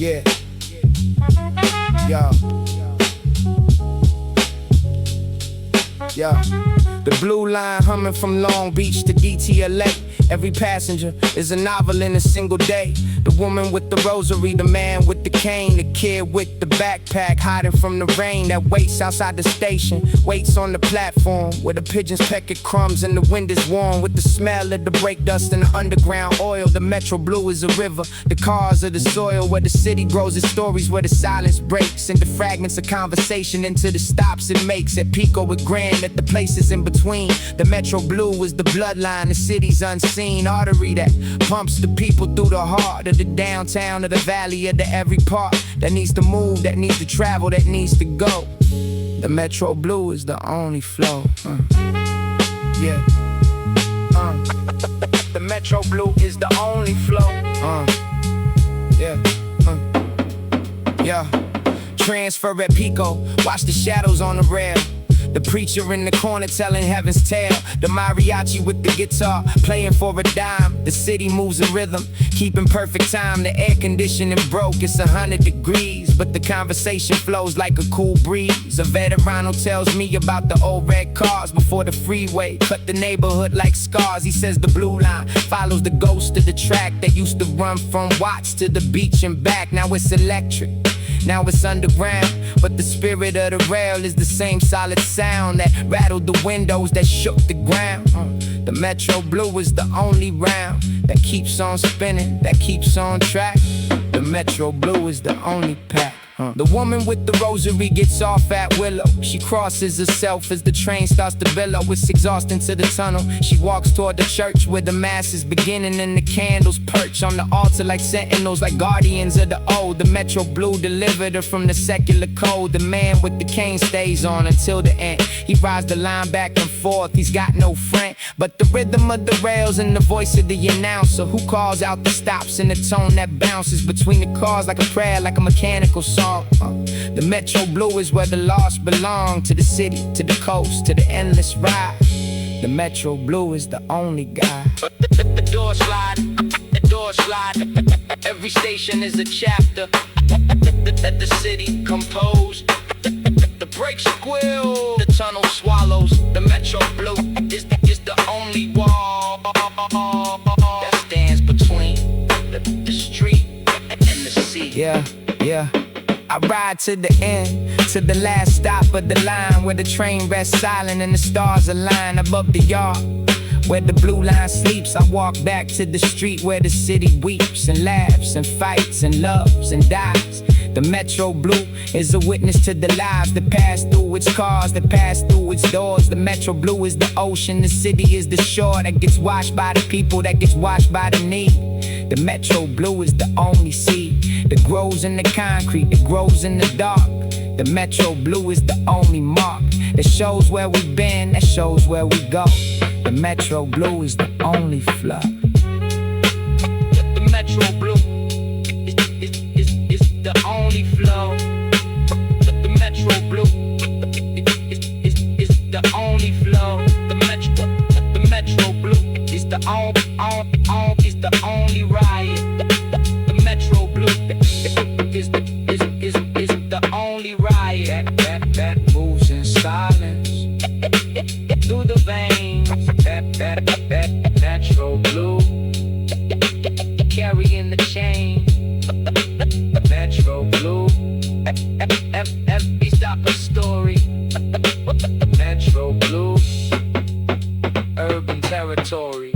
Yeah. Yo. Yo. The blue line humming from Long Beach to DTLA. Every passenger is a novel in a single day. The woman with the rosary, the man with the cane, the kid with the backpack hiding from the rain that waits outside the station, waits on the platform where the pigeons peck at crumbs and the wind is warm with the smell of the brake dust and the underground oil. The Metro Blue is a river, the cars are the soil where the city grows its stories, where the silence breaks into fragments of conversation, into the stops it makes at Pico with Grand, at the places in between. The Metro Blue is the bloodline, the city's unseen artery that pumps the people through the heart of the downtown, of the valley, of the every part that needs to move, that needs to travel, that needs to go. The Metro Blue is the only flow. Yeah. The Metro Blue is the only flow. Yeah. Yeah. Transfer at Pico, watch the shadows on the rail. The preacher in the corner telling heaven's tale. The mariachi with the guitar playing for a dime. The city moves in rhythm, keeping perfect time. The air conditioning broke, it's 100 degrees, but the conversation flows like a cool breeze. A veteran who tells me about the old red cars before the freeway cut the neighborhood like scars. He says the blue line follows the ghost of the track that used to run from Watts to the beach and back. Now it's electric, now it's underground, but the spirit of the rail is the same solid sound that rattled the windows, that shook the ground. The Metro Blue is the only round that keeps on spinning, that keeps on track. The Metro Blue is the only pack. The woman with the rosary gets off at Willow. She crosses herself as the train starts to billow. It's exhausting to the tunnel. She walks toward the church where the mass is beginning and the candles perch on the altar like sentinels, like guardians of the old. The Metro Blue delivered her from the secular code. The man with the cane stays on until the end. He rides the line back and forth, he's got no friend but the rhythm of the rails and the voice of the announcer, who calls out the stops in the tone that bounces between the cars like a prayer, like a mechanical song. The Metro Blue is where the lost belong, to the city, to the coast, to the endless ride. The Metro Blue is the only guy. The door slide, the door slide. Every station is a chapter that the city composed. The brakes squeal, the tunnel swallows. The Metro Blue is the only wall that stands between the street and the sea. Yeah, yeah. I ride to the end, to the last stop of the line, where the train rests silent and the stars align above the yard where the blue line sleeps. I walk back to the street where the city weeps and laughs and fights and loves and dies. The Metro Blue is a witness to the lives that pass through its cars, that pass through its doors. The Metro Blue is the ocean, the city is the shore that gets washed by the people, that gets washed by the need. The Metro Blue is the only seed that grows in the concrete, that grows in the dark. The Metro Blue is the only mark that shows where we've been, that shows where we go. The Metro Blue is the only flood. The Metro Blue is the only flow. The Metro Blue is the only flow. The Metro Blue is the only ride. The Metro Blue is the only ride that moves in silence through the veins. That Metro Blue carrying the chain. Metro Blue, every stop a story. Metro Blue, urban territory.